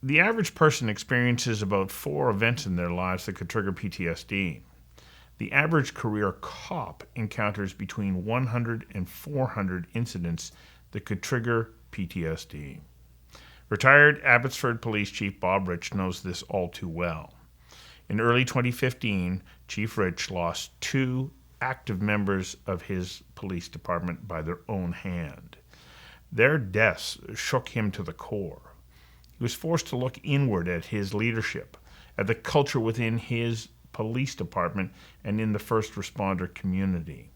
The average person experiences about 4 events in their lives that could trigger PTSD. The average career cop encounters between 100 and 400 incidents that could trigger PTSD. Retired Abbotsford Police Chief Bob Rich knows this all too well. In early 2015, Chief Rich lost 2 active members of his police department by their own hand. Their deaths shook him to the core. He was forced to look inward at his leadership, at the culture within his police department and in the first responder community.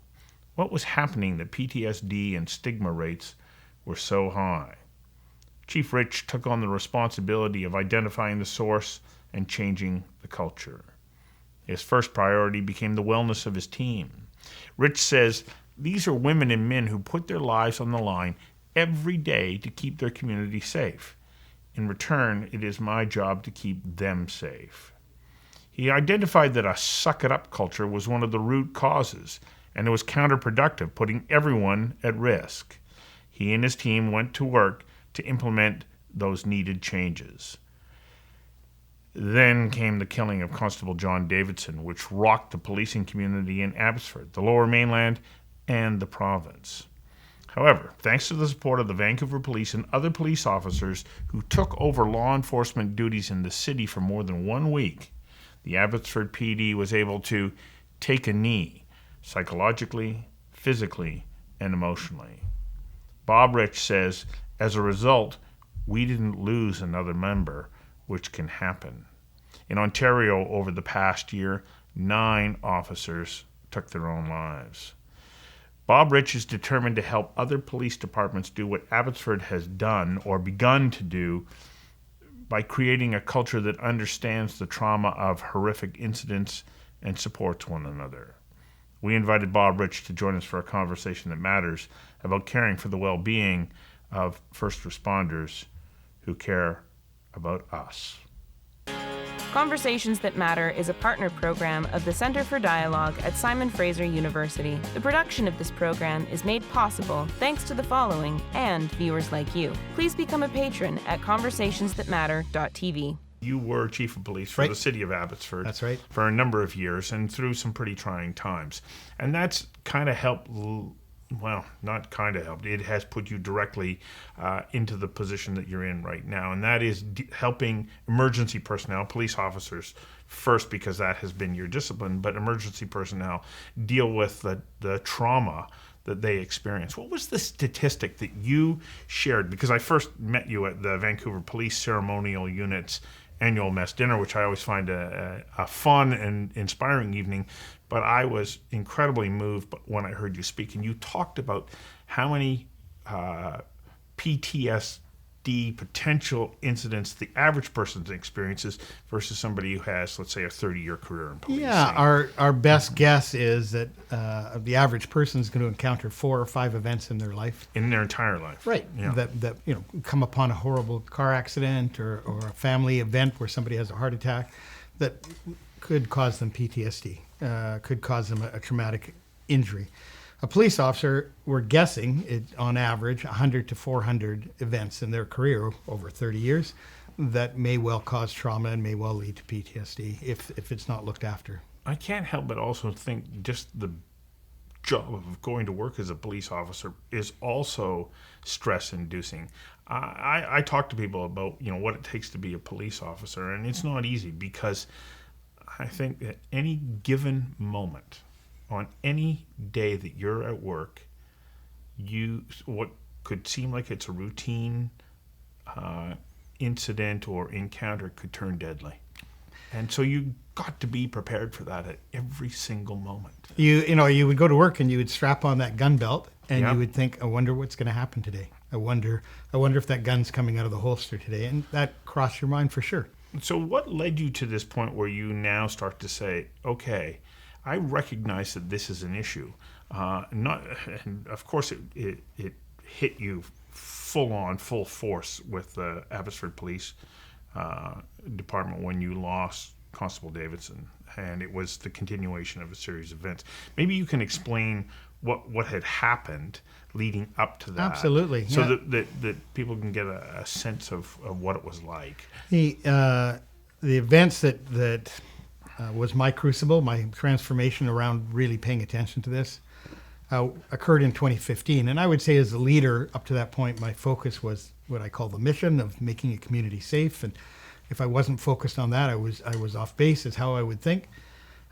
What was happening that PTSD and stigma rates were so high? Chief Rich took on the responsibility of identifying the source and changing the culture. His first priority became the wellness of his team. Rich says, "These are women and men who put their lives on the line every day to keep their community safe. In return, it is my job to keep them safe." He identified that a suck-it-up culture was one of the root causes, and it was counterproductive, putting everyone at risk. He and his team went to work to implement those needed changes. Then came the killing of Constable John Davidson, which rocked the policing community in Abbotsford, the Lower Mainland, and the province. However, thanks to the support of the Vancouver Police and other police officers who took over law enforcement duties in the city for more than 1 week, the Abbotsford PD was able to take a knee, psychologically, physically, and emotionally. Bob Rich says, as a result, we didn't lose another member, which can happen. In Ontario, over the past year, 9 officers took their own lives. Bob Rich is determined to help other police departments do what Abbotsford has done or begun to do by creating a culture that understands the trauma of horrific incidents and supports one another. We invited Bob Rich to join us for a conversation that matters about caring for the well-being of first responders who care about us. Conversations That Matter is a partner program of the Centre for Dialogue at Simon Fraser University. The production of this program is made possible thanks to the following and viewers like you. Please become a patron at conversationsthatmatter.tv. You were Chief of Police for the city of Abbotsford. That's right. For a number of years and through some pretty trying times. And that's kind of helped, well, not kind of helped. It has put you directly into the position that you're in right now. And that is helping emergency personnel, police officers first, because that has been your discipline, but emergency personnel deal with the trauma that they experience. What was the statistic that you shared? Because I first met you at the Vancouver Police Ceremonial Unit's annual mess dinner, which I always find a fun and inspiring evening. But I was incredibly moved when I heard you speak, and you talked about how many PTSD potential incidents the average person experiences versus somebody who has, let's say, a 30-year career in policing. Yeah, our best guess is that the average person is going to encounter 4 or 5 events in their life. In their entire life. Right. Yeah. That come upon a horrible car accident or a family event where somebody has a heart attack that could cause them PTSD, could cause them a traumatic injury. A police officer, we're guessing, on average, 100 to 400 events in their career over 30 years that may well cause trauma and may well lead to PTSD if it's not looked after. I can't help but also think just the job of going to work as a police officer is also stress-inducing. I talk to people about what it takes to be a police officer, and it's not easy because I think at any given moment, on any day that you're at work, what could seem like it's a routine incident or encounter could turn deadly. And so you got to be prepared for that at every single moment. You would go to work and you would strap on that gun belt and Yep. you would think, I wonder what's going to happen today. I wonder if that gun's coming out of the holster today. And that crossed your mind for sure. So what led you to this point where you now start to say, okay, I recognize that this is an issue. And of course, it hit you full force with the Abbotsford Police Department when you lost Constable Davidson, and it was the continuation of a series of events. Maybe you can explain what had happened leading up to that. Absolutely. So Yeah. that people can get a sense of what it was like. The events that was my crucible, my transformation around really paying attention to this, occurred in 2015. And I would say as a leader up to that point, my focus was what I call the mission of making a community safe. And if I wasn't focused on that, I was off base, is how I would think.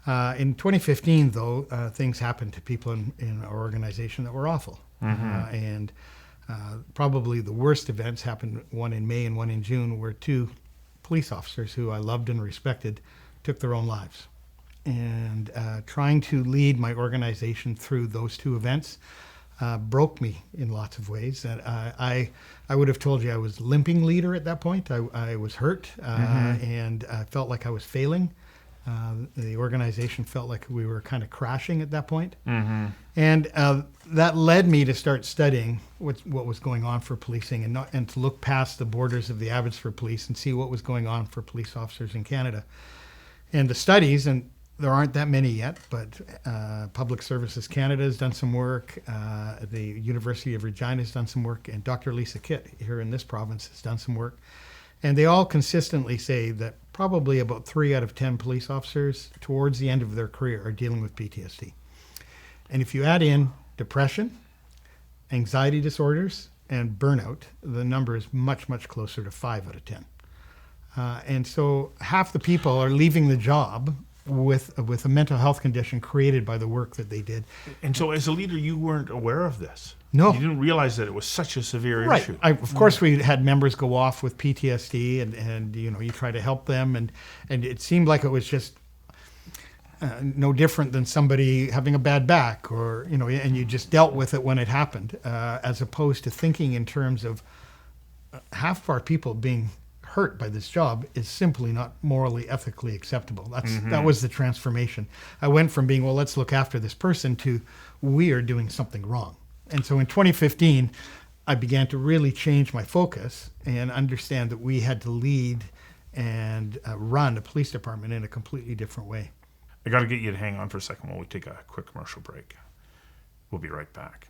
In 2015, though, things happened to people in our organization that were awful. And probably the worst events happened, one in May and one in June, where two police officers who I loved and respected took their own lives. And trying to lead my organization through those two events broke me in lots of ways. And I would have told you I was limping leader at that point. I was hurt and I felt like I was failing. The organization felt like we were kind of crashing at that point. And that led me to start studying what was going on for policing and to look past the borders of the Abbotsford Police and see what was going on for police officers in Canada. And the studies, and there aren't that many yet, but Public Services Canada has done some work, the University of Regina has done some work, and Dr. Lisa Kitt here in this province has done some work. And they all consistently say that probably about 3 out of 10 police officers towards the end of their career are dealing with PTSD. And if you add in depression, anxiety disorders, and burnout, the number is much, much closer to 5 out of 10. And so half the people are leaving the job with a mental health condition created by the work that they did. And so as a leader, you weren't aware of this? No. You didn't realize that it was such a severe Right. issue? Of course, we had members go off with PTSD, and you try to help them, and it seemed like it was just no different than somebody having a bad back, or and you just dealt with it when it happened, as opposed to thinking in terms of half of our people being hurt by this job is simply not morally, ethically acceptable. That was the transformation. I went from being, well, let's look after this person, to we are doing something wrong. And so in 2015, I began to really change my focus and understand that we had to lead and run a police department in a completely different way. I got to get you to hang on for a second while we take a quick commercial break. We'll be right back.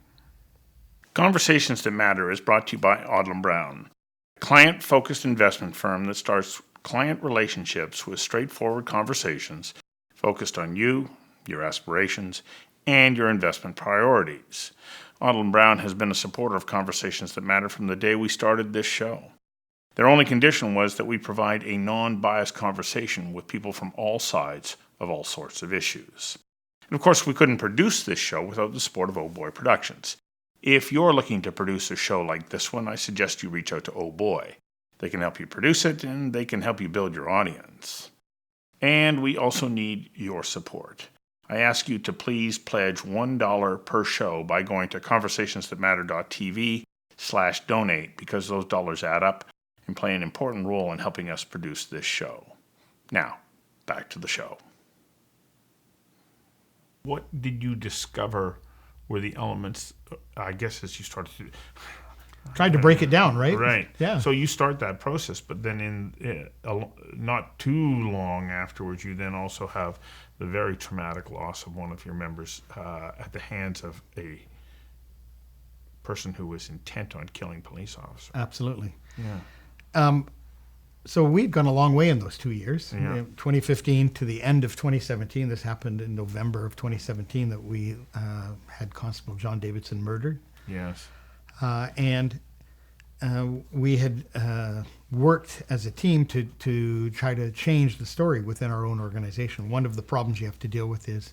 Conversations That Matter is brought to you by Odlum Brown, a client-focused investment firm that starts client relationships with straightforward conversations focused on you, your aspirations, and your investment priorities. Odlum Brown has been a supporter of Conversations That Matter from the day we started this show. Their only condition was that we provide a non-biased conversation with people from all sides of all sorts of issues. And of course, we couldn't produce this show without the support of Oh Boy Productions. If you're looking to produce a show like this one, I suggest you reach out to Oh Boy. They can help you produce it, and they can help you build your audience. And we also need your support. I ask you to please pledge $1 per show by going to conversationsthatmatter.tv/donate, because those dollars add up and play an important role in helping us produce this show. Now, back to the show. What did you discover were the elements, I guess, as you started to... Tried to break it down, right? Right. Yeah. So you start that process, but then not too long afterwards, you then also have the very traumatic loss of one of your members at the hands of a person who was intent on killing police officers. Absolutely. Yeah. So we'd gone a long way in those 2 years. Yeah. 2015 to the end of 2017. This happened in November of 2017 that we had Constable John Davidson murdered. Yes. And we had worked as a team to try to change the story within our own organization. One of the problems you have to deal with is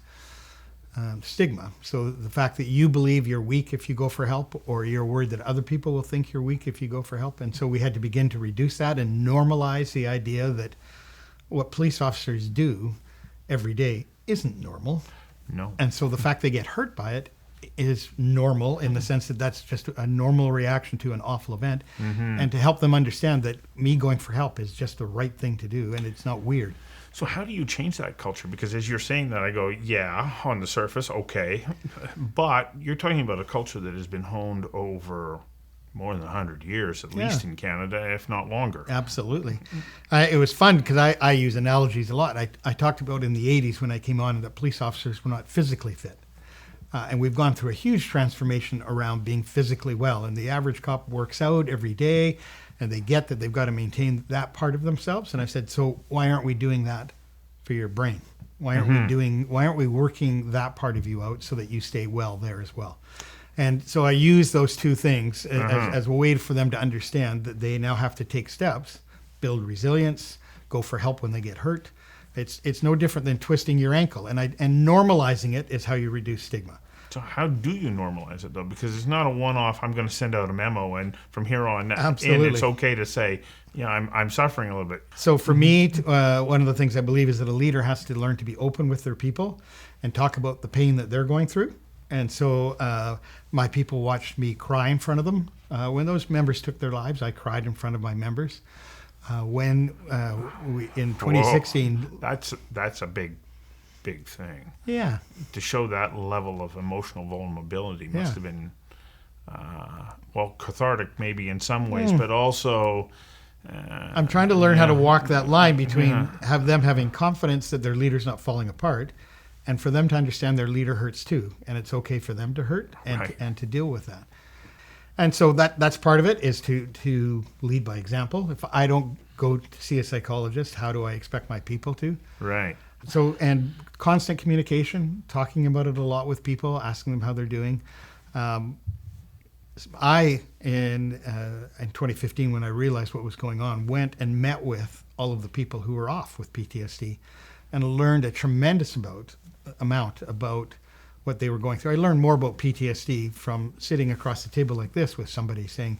stigma. So the fact that you believe you're weak if you go for help, or you're worried that other people will think you're weak if you go for help. And so we had to begin to reduce that and normalize the idea that what police officers do every day isn't normal. No. And so the fact they get hurt by it is normal, in the sense that that's just a normal reaction to an awful event. And to help them understand that me going for help is just the right thing to do, and it's not weird. So how do you change that culture? Because as you're saying that, I go, yeah, on the surface, okay. But you're talking about a culture that has been honed over more than 100 years, at least in Canada, if not longer. Absolutely. It was fun because I use analogies a lot. I talked about in the 80s when I came on that police officers were not physically fit. And we've gone through a huge transformation around being physically well. And the average cop works out every day, and they get that they've got to maintain that part of themselves. And I said, so why aren't we doing that for your brain? Why aren't we working that part of you out so that you stay well there as well? And so I use those two things as a way for them to understand that they now have to take steps, build resilience, go for help when they get hurt. It's no different than twisting your ankle, and normalizing it is how you reduce stigma. So how do you normalize it, though? Because it's not a one-off, I'm going to send out a memo, and from here on Absolutely. in, it's okay to say, I'm suffering a little bit. So for me, one of the things I believe is that a leader has to learn to be open with their people and talk about the pain that they're going through. And so my people watched me cry in front of them. When those members took their lives, I cried in front of my members. In 2016... Whoa, that's a big thing. Yeah. To show that level of emotional vulnerability must have been, cathartic maybe in some ways, but also... I'm trying to learn how to walk that line between have them having confidence that their leader's not falling apart, and for them to understand their leader hurts too, and it's okay for them to hurt and to deal with that. And so that's part of it, is to lead by example. If I don't go to see a psychologist, how do I expect my people to? Right. So, and constant communication, talking about it a lot with people, asking them how they're doing. I, in 2015, when I realized what was going on, went and met with all of the people who were off with PTSD and learned a tremendous amount about what they were going through. I learned more about PTSD from sitting across the table like this with somebody saying,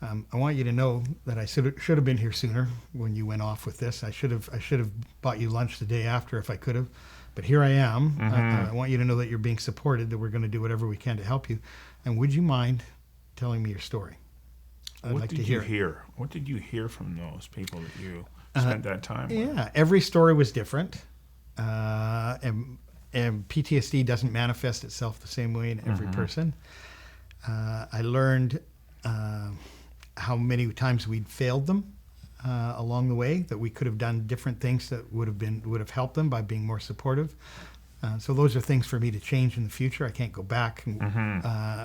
I want you to know that I should have been here sooner when you went off with this. I should have bought you lunch the day after if I could have, but here I am. I want you to know that you're being supported, that we're going to do whatever we can to help you. And would you mind telling me your story? What did you hear? What did you hear from those people that you spent that time with? Yeah, every story was different. And PTSD doesn't manifest itself the same way in every person. I learned how many times we'd failed them along the way, that we could have done different things that would have helped them by being more supportive. So those are things for me to change in the future. I can't go back,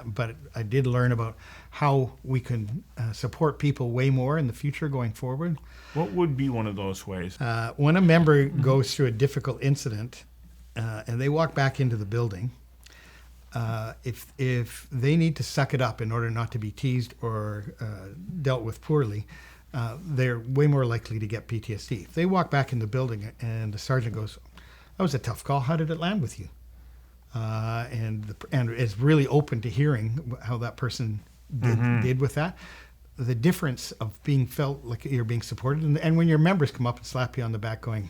but I did learn about how we can support people way more in the future going forward. What would be one of those ways? When a member goes through a difficult incident and they walk back into the building, if they need to suck it up in order not to be teased or dealt with poorly, they're way more likely to get PTSD. If they walk back in the building and the sergeant goes, "That was a tough call. How did it land with you?" And is really open to hearing how that person did with that. The difference of being felt like you're being supported, and when your members come up and slap you on the back, going,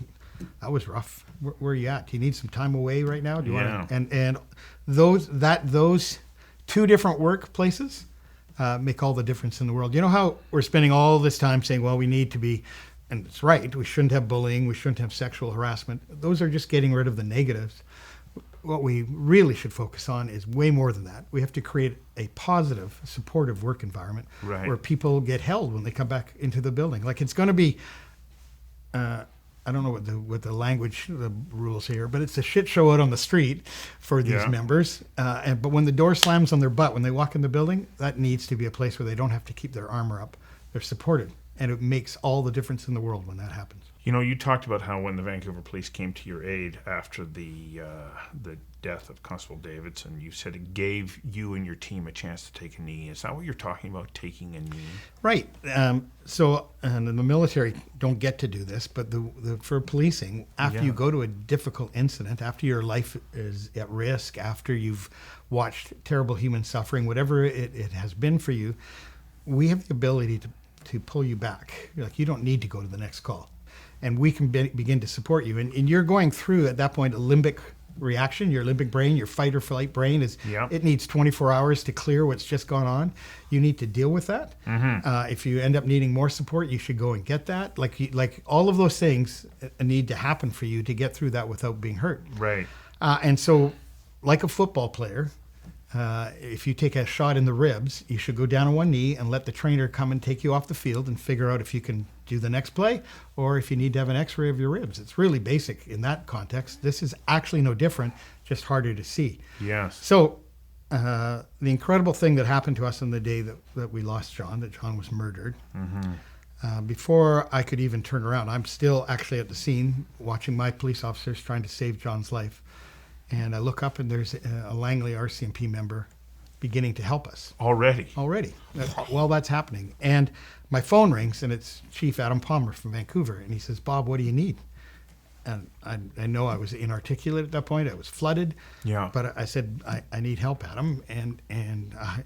"That was rough. Where are you at? Do you need some time away right now? Do you want?" And those two different workplaces make all the difference in the world. You know how we're spending all this time saying, "Well, we need to be," and it's right, we shouldn't have bullying, we shouldn't have sexual harassment. Those are just getting rid of the negatives. What we really should focus on is way more than that. We have to create a positive, supportive work environment where people get held when they come back into the building. Like, it's going to be, I don't know what the language, the rules here, but it's a shit show out on the street for these members. But when the door slams on their butt when they walk in the building, that needs to be a place where they don't have to keep their armor up. They're supported. And it makes all the difference in the world when that happens. You know, you talked about how when the Vancouver Police came to your aid after the death of Constable Davidson, you said it gave you and your team a chance to take a knee. Is that what you're talking about, taking a knee? Right. So and the military don't get to do this, but for policing, after you go to a difficult incident, after your life is at risk, after you've watched terrible human suffering, whatever it has been for you, we have the ability to pull you back. Like, you don't need to go to the next call. And we can begin to support you. And you're going through, at that point, a limbic reaction. Your limbic brain, your fight or flight brain, it needs 24 hours to clear what's just gone on. You need to deal with that. If you end up needing more support, you should go and get that. Like all of those things need to happen for you to get through that without being hurt. Right. And so, like a football player, If you take a shot in the ribs, you should go down on one knee and let the trainer come and take you off the field and figure out if you can do the next play or if you need to have an x-ray of your ribs. It's really basic in that context. This is actually no different, just harder to see. Yes. So the incredible thing that happened to us on the day that we lost John, that John was murdered, before I could even turn around, I'm still actually at the scene watching my police officers trying to save John's life. And I look up and there's a Langley RCMP member beginning to help us. Already. While that's happening. And my phone rings and it's Chief Adam Palmer from Vancouver. And he says, Bob, what do you need? And I know I was inarticulate at that point. I was flooded. Yeah. But I said, I need help, Adam. And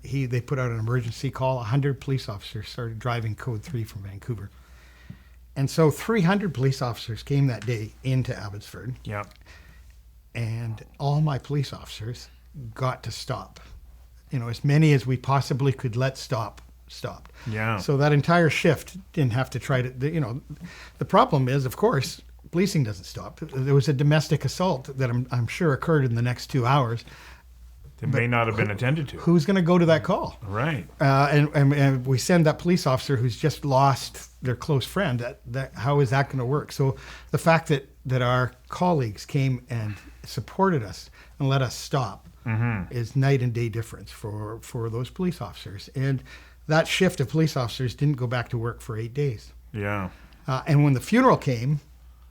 they put out an emergency call. 100 police officers started driving Code 3 from Vancouver. And so 300 police officers came that day into Abbotsford. Yeah. And all my police officers got to stop. As many as we possibly could let stopped. Yeah. So that entire shift didn't have to try to, the problem is, of course, policing doesn't stop. There was a domestic assault that I'm sure occurred in the next 2 hours. That may not have been attended to. Who's going to go to that call? Right. And we send that police officer who's just lost their close friend. How is that going to work? So the fact that our colleagues came and supported us and let us stop is night and day difference for those police officers. And that shift of police officers didn't go back to work for 8 days. Yeah. And when the funeral came,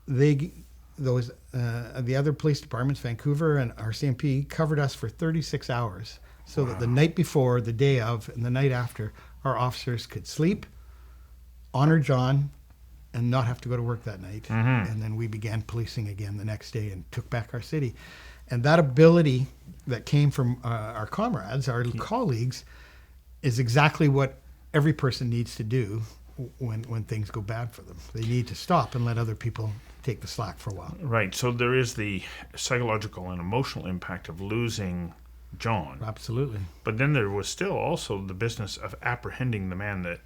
the other police departments, Vancouver and RCMP, covered us for 36 hours so that the night before, the day of, and the night after, our officers could sleep, honor John, and not have to go to work that night. And then we began policing again the next day and took back our city. And that ability that came from our comrades, our colleagues, is exactly what every person needs to do when things go bad for them. They need to stop and let other people take the slack for a while. Right. So there is the psychological and emotional impact of losing John. Absolutely. But then there was still also the business of apprehending the man that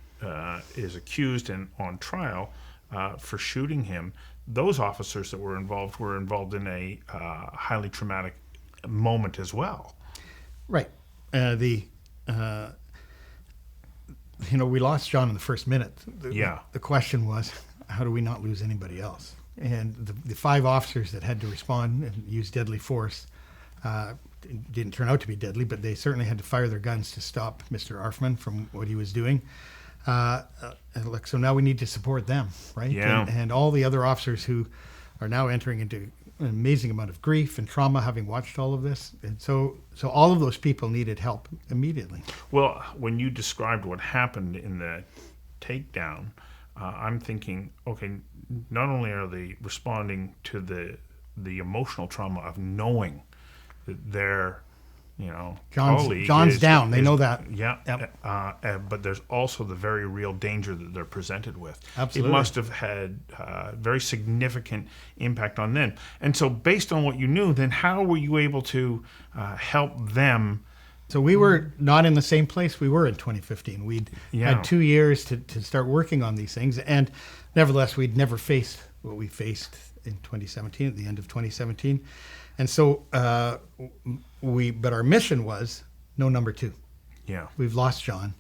is accused and on trial for shooting him. Those officers that were involved in a highly traumatic moment as well. Right. We lost John in the first minute. The question was, how do we not lose anybody else? And the 5 officers that had to respond and use deadly force didn't turn out to be deadly, but they certainly had to fire their guns to stop Mr. Arfman from what he was doing. So now we need to support them, right? Yeah. And all the other officers who are now entering into an amazing amount of grief and trauma, having watched all of this. And so all of those people needed help immediately. Well, when you described what happened in the takedown, I'm thinking, okay, not only are they responding to the emotional trauma of knowing that their colleague John's down. They know that. Yeah. Yep. But there's also the very real danger that they're presented with. Absolutely. It must have had very significant impact on them. And so based on what you knew, then how were you able to help them? So we were not in the same place we were in 2015. We'd had 2 years to start working on these things. And nevertheless, we'd never faced what we faced in 2017, at the end of 2017. And so but our mission was no number 2. Yeah. We've lost John,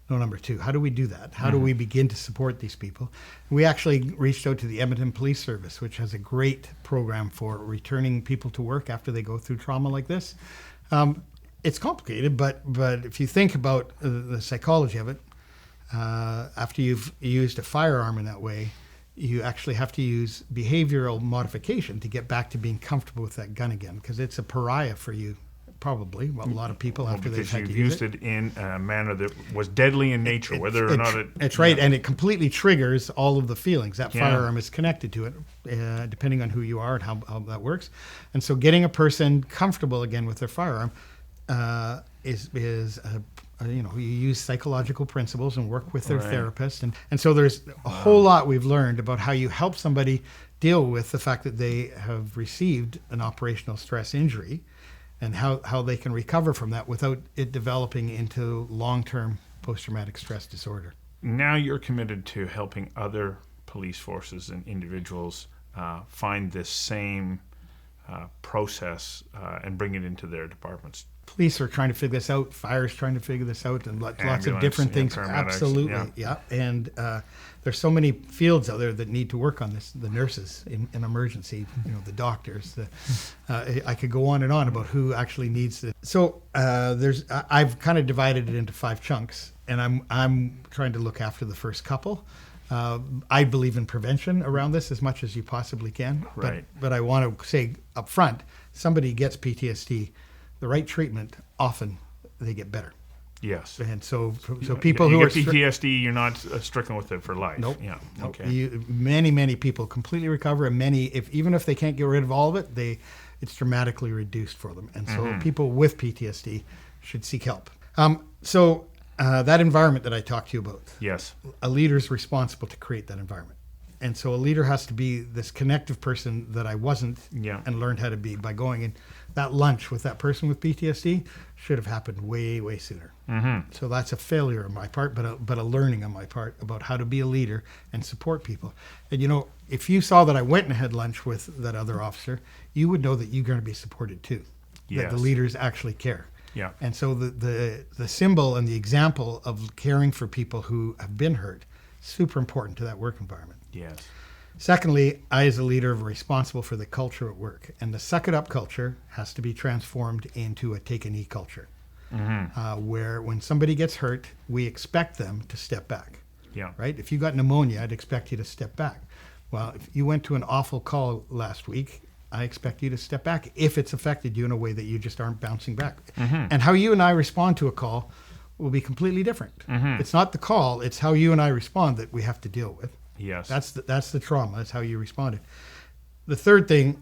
no number 2. How do we do that? How do we begin to support these people? We actually reached out to the Edmonton Police Service, which has a great program for returning people to work after they go through trauma like this. It's complicated, but if you think about the psychology of it, after you've used a firearm in that way, you actually have to use behavioral modification to get back to being comfortable with that gun again, because it's a pariah for you, probably. Well, a lot of people after they've had to use it. Because you've used it in a manner that was deadly in nature, whether or not it... It's right, and it completely triggers all of the feelings. That firearm is connected to it, depending on who you are and how that works. And so getting a person comfortable again with their firearm is you use psychological principles and work with their therapist. And so there's a whole lot we've learned about how you help somebody deal with the fact that they have received an operational stress injury and how they can recover from that without it developing into long-term post-traumatic stress disorder. Now you're committed to helping other police forces and individuals find this same process and bring it into their departments. Police are trying to figure this out. Fire's trying to figure this out, and lots of Ambulance, different things. paramedics, Absolutely, yeah. And there's so many fields out there that need to work on this. The nurses in emergency, the doctors. I could go on and on about who actually needs it. So I've kind of divided it into 5 chunks, and I'm trying to look after the first couple. I believe in prevention around this as much as you possibly can. Right. But I want to say up front, somebody gets PTSD, the right treatment, often they get better. Yes. And so people who you are get PTSD, you're not stricken with it for life. Nope. Yeah. Nope. Okay. Many people completely recover, and many, even if they can't get rid of all of it, it's dramatically reduced for them. And so people with PTSD should seek help. That environment that I talked to you about. Yes. A leader's responsible to create that environment. And so a leader has to be this connective person that I wasn't and learned how to be by going in. That lunch with that person with PTSD should have happened way, way sooner. Mm-hmm. So that's a failure on my part, but a learning on my part about how to be a leader and support people. And if you saw that I went and had lunch with that other officer, you would know that you're going to be supported too. Yes. That the leaders actually care. Yeah. And so the symbol and the example of caring for people who have been hurt, super important to that work environment. Yes. Secondly, I as a leader am responsible for the culture at work. And the suck it up culture has to be transformed into a take a knee culture. Mm-hmm. Where when somebody gets hurt, we expect them to step back. Yeah. Right? If you got pneumonia, I'd expect you to step back. Well, if you went to an awful call last week, I expect you to step back if it's affected you in a way that you just aren't bouncing back. Mm-hmm. And how you and I respond to a call will be completely different. Mm-hmm. It's not the call, it's how you and I respond that we have to deal with. Yes. That's the trauma. That's how you responded. The third thing,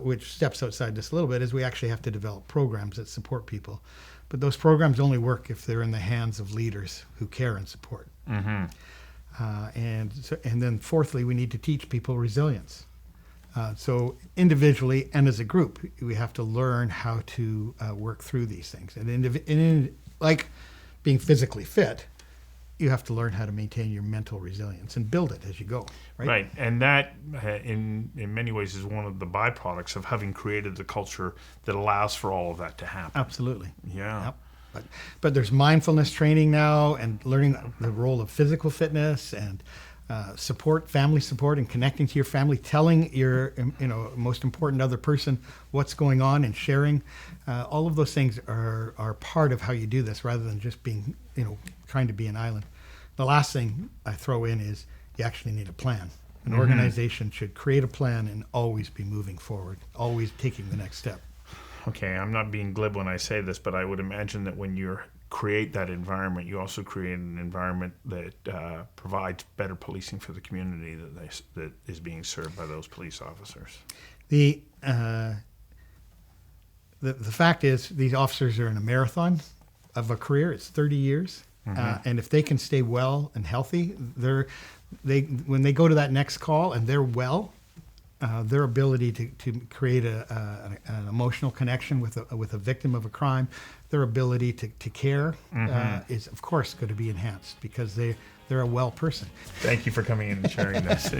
which steps outside this a little bit, is we actually have to develop programs that support people. But those programs only work if they're in the hands of leaders who care and support. Mm-hmm. And then fourthly, we need to teach people resilience. So individually and as a group, we have to learn how to work through these things. And like being physically fit, you have to learn how to maintain your mental resilience and build it as you go. Right. And that, in many ways, is one of the byproducts of having created the culture that allows for all of that to happen. Absolutely. Yeah. Yep. But there's mindfulness training now, and learning the role of physical fitness and family support, and connecting to your family, telling your most important other person what's going on, and sharing. All of those things are part of how you do this, rather than just being trying to be an island. The last thing I throw in is you actually need a plan. An organization should create a plan and always be moving forward, always taking the next step. Okay, I'm not being glib when I say this, but I would imagine that when you create that environment, you also create an environment that provides better policing for the community that is being served by those police officers. The fact is, these officers are in a marathon of a career. It's 30 years. And if they can stay well and healthy, when they go to that next call and they're well, their ability to create an emotional connection with a victim of a crime, their ability to care is, of course, going to be enhanced because they're a well person. Thank you for coming in and sharing this.